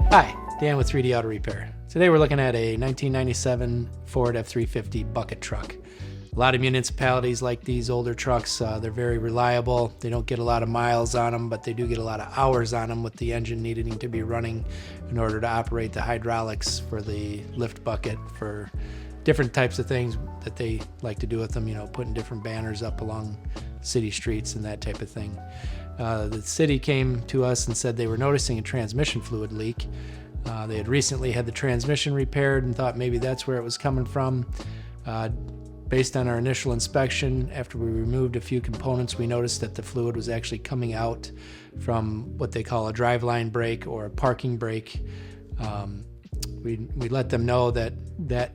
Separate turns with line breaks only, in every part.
Hi, Dan with 3D Auto Repair. Today we're looking at a 1997 Ford F350 bucket truck. A lot of municipalities like these older trucks. They're very reliable. They don't get a lot of miles on them, but they do get a lot of hours on them with the engine needing to be running in order to operate the hydraulics for the lift bucket for different types of things that they like to do with them, you know, putting different banners up along city streets and that type of thing. The city came to us and said they were noticing a transmission fluid leak. They had recently had the transmission repaired and thought maybe that's where it was coming from. Based on our initial inspection, after we removed a few components, we noticed that the fluid was actually coming out from what they call a driveline brake or a parking brake. We let them know that that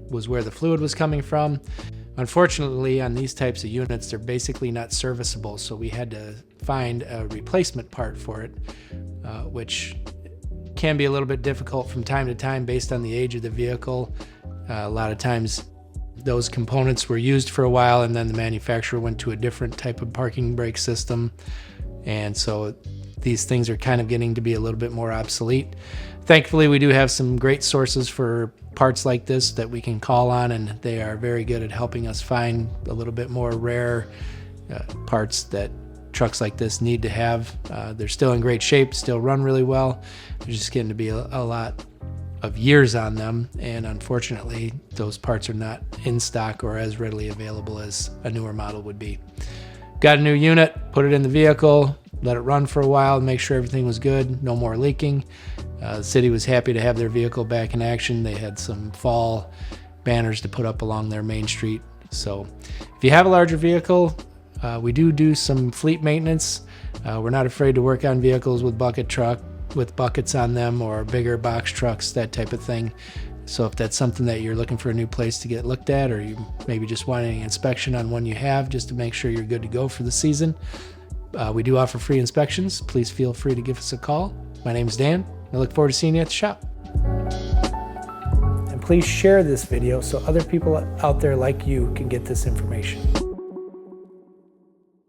was where the fluid was coming from. Unfortunately, on these types of units, they're basically not serviceable, so we had to find a replacement part for it, which can be a little bit difficult from time to time based on the age of the vehicle. A lot of times those components were used for a while and then the manufacturer went to a different type of parking brake system, and so these things are kind of getting to be a little bit more obsolete. Thankfully, we do have some great sources for parts like this that we can call on, and they are very good at helping us find a little bit more rare parts that trucks like this need to have. They're still in great shape, still run really well. They're just getting to be a lot of years on them, and unfortunately those parts are not in stock or as readily available as a newer model would be. Got a new unit, put it in the vehicle, let it run for a while, make sure everything was good, no more leaking. The city was happy to have their vehicle back in action. They had some fall banners to put up along their main street. So if you have a larger vehicle, we do some fleet maintenance. We're not afraid to work on vehicles with with buckets on them, or bigger box trucks, that type of thing. So if that's something that you're looking for a new place to get looked at, or you maybe just want an inspection on one you have just to make sure you're good to go for the season, we do offer free inspections. Please feel free to give us a call. My name's Dan. I look forward to seeing you at the shop. And please share this video so other people out there like you can get this information.